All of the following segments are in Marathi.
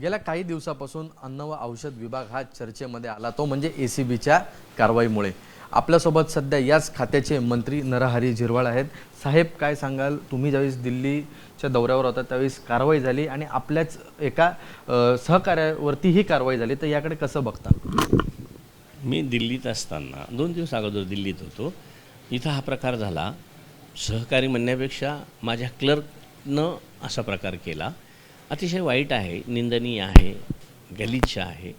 गेल्या काही दिवसापासून अन्न व औषध विभाग हा चर्चेमध्ये आला, तो म्हणजे ACBच्या कारवाईमुळे। आपल्यासोबत सध्या याच खात्याचे मंत्री नरहरी झिरवाळ आहेत। साहेब, काय सांगाल, तुम्ही ज्यावेळेस दिल्लीच्या दौऱ्यावर होता त्यावेळेस कारवाई झाली आणि आपल्याच एका सहकार्यावरती ही कारवाई झाली, तर याकडे कसं बघता? मी दिल्लीत असताना 2 दिवस अगोदर दिल्लीत होतो। इथं हा प्रकार झाला। सहकारी म्हणण्यापेक्षा माझ्या क्लर्कनं असा प्रकार केला। अतिशय वाईट आहे, निंदनीय आहे, गलिच्छ आहे।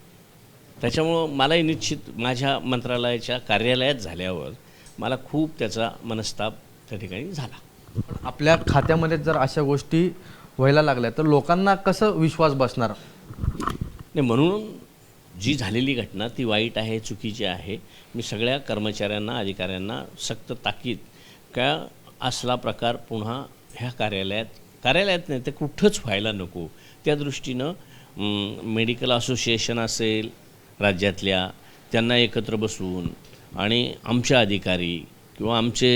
त्याच्यामुळं मलाही निश्चित माझ्या मंत्रालयाच्या कार्यालयात झाल्यावर मला खूप त्याचा मनस्ताप त्या ठिकाणी झाला। पण आपल्या खात्यामध्ये जर अशा गोष्टी व्हायला लागल्या तर लोकांना कसं विश्वास बसणार? नाही, म्हणून जी झालेली घटना ती वाईट आहे, चुकीची आहे। मी सगळ्या कर्मचाऱ्यांना, अधिकाऱ्यांना सक्त ताकीद का असला प्रकार पुन्हा ह्या कार्यालयात नाही, ते कुठंच व्हायला नको। त्या दृष्टीनं मेडिकल असोसिएशन असेल राज्यातल्या, त्यांना एकत्र बसवून आणि आमचे अधिकारी किंवा आमचे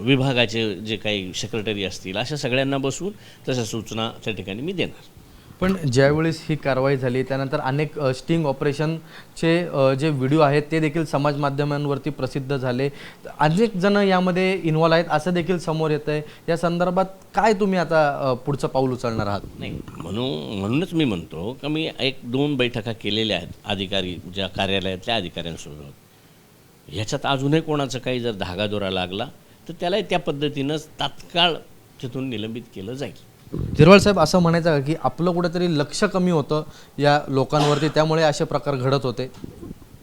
विभागाचे जे काही सेक्रेटरी असतील अशा सगळ्यांना बसवून तशा सूचना त्या ठिकाणी मी देणार। पण ज्यावेळेस ही कारवाई झाली त्यानंतर अनेक स्टिंग ऑपरेशनचे जे व्हिडिओ आहेत ते देखील समाज माध्यमांवरती प्रसिद्ध झाले। अनेक जण यामध्ये इन्व्हॉल्व आहेत असं देखील समोर येतं आहे। या संदर्भात काय तुम्ही आता पुढचं पाऊल उचलणार आहात? नाही, म्हणूनच मी म्हणतो की मी 1-2 बैठका केलेल्या आहेत अधिकारी, ज्या कार्यालयातल्या अधिकाऱ्यांसोबत। ह्याच्यात अजूनही कोणाचं काही जर धागादोरा लागला तर त्यालाही त्या पद्धतीनंच तात्काळ तिथून निलंबित केलं जाईल। झिरवाळ साहेब, असं म्हणायचं का की आपलं कुठेतरी लक्ष कमी होतं या लोकांवरती, त्यामुळे असे प्रकार घडत होते?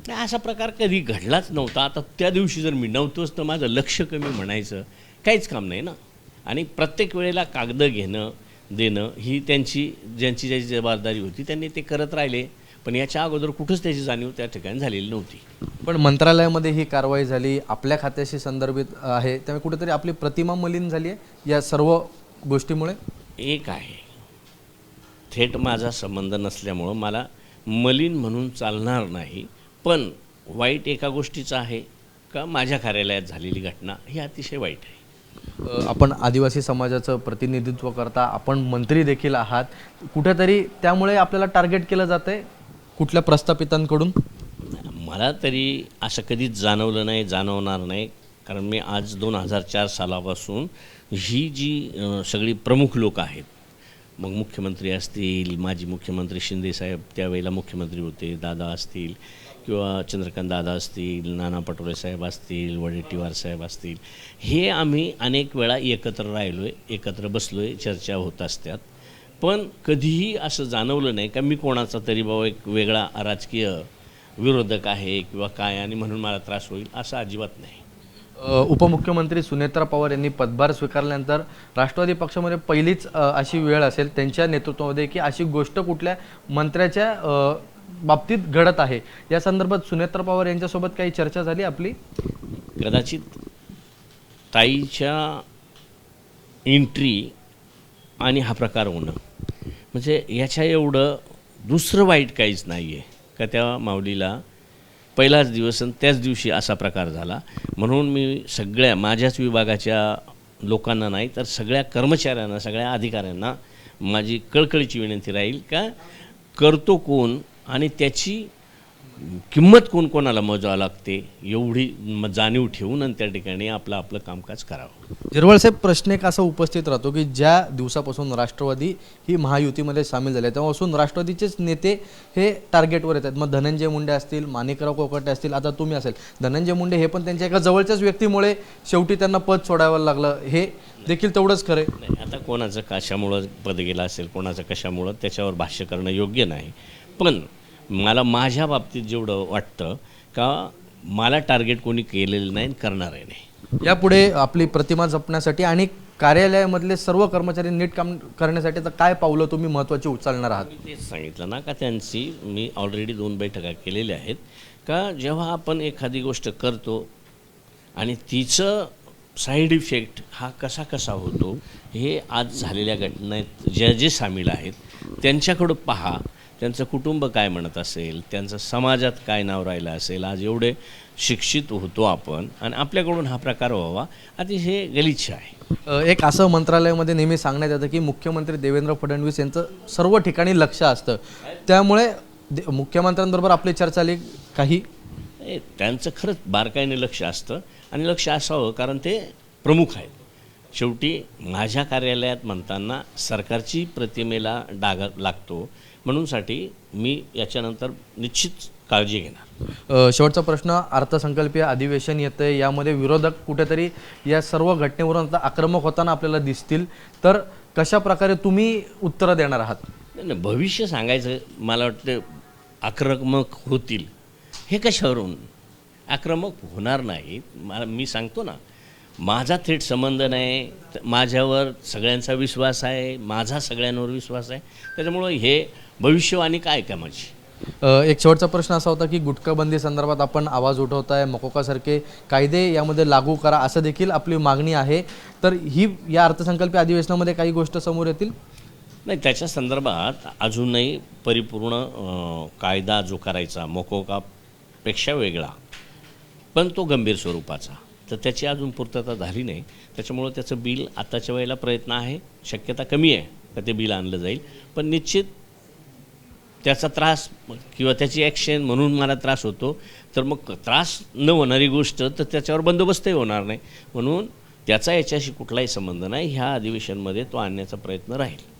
नाही, असा प्रकार कधी घडलाच नव्हता। आता त्या दिवशी जर मी नव्हतोच तर माझं लक्ष कमी म्हणायचं काहीच काम नाही ना। आणि प्रत्येक वेळेला कागद घेणं देणं ही ज्यांची जबाबदारी होती त्यांनी ते करत राहिले, पण याच्या अगोदर कुठंच त्याची जाणीव त्या ठिकाणी झालेली नव्हती। पण मंत्रालयामध्ये ही कारवाई झाली, आपल्या खात्याशी संदर्भित आहे, त्यामुळे कुठेतरी आपली प्रतिमा मलिन झाली आहे या सर्व गोष्टीमुळे? एक आहे, थेट माझा संबंध नसल्यामुळं मला मलिन म्हणून चालणार नाही, पण वाईट एका गोष्टीचं आहे का माझ्या कार्यालयात झालेली घटना ही अतिशय वाईट आहे। आपण आदिवासी समाजाचं प्रतिनिधित्व करता, आपण मंत्री देखील आहात, कुठेतरी त्यामुळे आपल्याला टार्गेट केलं जातंय कुठल्या प्रस्थापितांकडून? मला तरी असं कधीच जाणवलं नाही, जाणवणार नाही, कारण मी आज 2004 सालापासून ही जी सगळी प्रमुख लोक आहेत, मग मुख्यमंत्री असतील, माजी मुख्यमंत्री शिंदेसाहेब त्यावेळेला मुख्यमंत्री होते, दादा असतील किंवा चंद्रकांत दादा असतील, नाना पटोले साहेब असतील, वडेट्टीवार साहेब असतील, हे आम्ही अनेक वेळा एकत्र राहिलो आहे, एकत्र बसलो आहे, चर्चा होत असतात। पण कधीही असं जाणवलं नाही का मी कोणाचा तरी बाबा एक वेगळा राजकीय विरोधक आहे किंवा काय आणि म्हणून मला त्रास होईल, असं अजिबात नाही। उपमुख्यमंत्री सुनेत्रा पवार यांनी पदभार स्वीकारल्यानंतर राष्ट्रवादी पक्षामध्ये पहिलीच अशी वेळ असेल त्यांच्या नेतृत्वामध्ये की अशी गोष्ट कुठल्या मंत्र्याच्या बाबतीत घडत आहे। या संदर्भात सुनेत्रा पवार यांच्यासोबत काही चर्चा झाली आपली? कदाचित ताईच्या एंट्री आणि हा प्रकार होणं म्हणजे याच्या एवढं दुसरं वाईट काहीच नाही आहे का त्या माऊलीला पहिलाच दिवस आणि त्याच दिवशी असा प्रकार झाला। म्हणून मी सगळ्या माझ्याच विभागाच्या लोकांना नाही तर सगळ्या कर्मचाऱ्यांना, सगळ्या अधिकाऱ्यांना माझी कळकळीची विनंती राहील का करतो कोण आणि त्याची किंमत कोणाला मोजावं लागते एवढी जाणीव ठेवून आणि त्या ठिकाणी आपलं कामकाज करावं। झिरवाळ साहेब, प्रश्न एक असा उपस्थित राहतो की ज्या दिवसापासून राष्ट्रवादी ही महायुतीमध्ये सामील झाले तेव्हापासून राष्ट्रवादीचेच नेते हे टार्गेटवर येतात। मग धनंजय मुंडे असतील, माणिकराव कोकाटे असतील, आता तुम्ही असेल, धनंजय मुंडे हे पण त्यांच्या एका जवळच्याच व्यक्तीमुळे शेवटी त्यांना पद सोडावं लागलं, हे देखील तेवढंच खरं आहे? नाही, आता कोणाचं कशामुळं पद गेलं असेल, कोणाचं कशामुळं, त्याच्यावर भाष्य करणं योग्य नाही। पण मला माझ्या बाबतीत जेवढं वाटतं का मला टार्गेट कोणी केलेलं नाही, करणारही नाही। यापुढे आपली प्रतिमा जपण्यासाठी आणि कार्यालयामधले सर्व कर्मचारी नीट काम करण्यासाठी तर काय पावलं तुम्ही महत्त्वाची उचलणार आहात? मी तेच सांगितलं ना का त्यांची मी ऑलरेडी 2 बैठका केलेल्या आहेत का जेव्हा आपण एखादी गोष्ट करतो आणि तिचं साईड इफेक्ट हा कसा होतो हे आज झालेल्या घटनेत जे सामील आहेत त्यांच्याकडं पहा, त्यांचं कुटुंब काय म्हणत असेल, त्यांचं समाजात काय नाव राहिलं असेल. आज एवढे शिक्षित होतो आपण आणि आपल्याकडून हा प्रकार व्हावा अतिशय गलिच्छ आहे. एक असं मंत्रालयामध्ये नेहमी सांगण्यात येतं की मुख्यमंत्री देवेंद्र फडणवीस यांचं सर्व ठिकाणी लक्ष असतं, त्यामुळे मुख्यमंत्र्यांबरोबर आपली चर्चा झाली काही? त्यांचं खरंच बारकाईने लक्ष असतं आणि लक्ष असावं, कारण ते प्रमुख आहेत. शेवटी माझ्या कार्यालयात म्हणताना सरकारची प्रतिमेला डाग लागतो, म्हणूनसाठी मी याच्यानंतर निश्चित काळजी घेणार. शेवटचा प्रश्न, अर्थसंकल्पीय अधिवेशन येतंय, यामध्ये विरोधक कुठेतरी या सर्व घटनेवरून आता आक्रमक होताना आपल्याला दिसतील, तर कशा प्रकारे तुम्ही उत्तरं देणार आहात? नाही, भविष्य सांगायचं मला वाटतं आक्रमक होतील हे कशावरून? आक्रमक होणार नाही. मी सांगतो ना, माझा थेट संबंध नाही, माझ्यावर सगळ्यांचा विश्वास आहे, माझा सगळ्यांवर विश्वास आहे, त्याच्यामुळं हे भविष्यवाणी काय कामाची. एक शेवटचा प्रश्न असा होता की गुटखाबंदी संदर्भात आपण आवाज उठवताय, मकोकासारखे कायदे यामध्ये लागू करा असं देखील आपली मागणी आहे, तर ही या अर्थसंकल्पीय अधिवेशनामध्ये काही गोष्ट समोर येतील? नाही, त्याच्या संदर्भात अजूनही परिपूर्ण कायदा जो करायचा मकोकापेक्षा वेगळा, पण तो गंभीर स्वरूपाचा, तर त्याची अजून पूर्तता झाली नाही. त्याच्यामुळं त्याचं बिल आताच्या वेळेला प्रयत्न आहे, शक्यता कमी आहे का ते बिल आणलं जाईल, पण निश्चित त्याचा त्रास किंवा त्याची ॲक्शन म्हणून मला त्रास होतो, तर मग त्रास न होणारी गोष्ट तर त्याच्यावर बंदोबस्तही होणार नाही. म्हणून त्याचा याच्याशी कुठलाही संबंध नाही. ह्या अधिवेशनमध्ये तो आणण्याचा प्रयत्न राहील.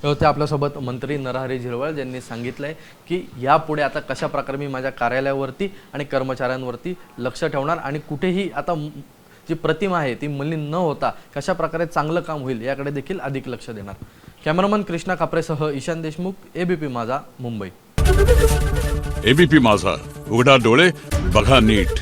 होते आपल्यासोबत मंत्री नरहरी झिरवळ, ज्यांनी सांगितलं आहे की यापुढे आता कशा प्रकारे मी माझ्या कार्यालयावरती आणि कर्मचाऱ्यांवरती लक्ष ठेवणार आणि कुठेही आता जी प्रतिमा आहे ती मलिन न होता कशा प्रकारे चांगलं काम होईल याकडे देखील अधिक लक्ष देणार. कॅमेरामन कृष्णा कापरेसह ईशान देशमुख, एबीपी माझा, मुंबई. एबीपी माझा, उघडा डोळे बघा नीट.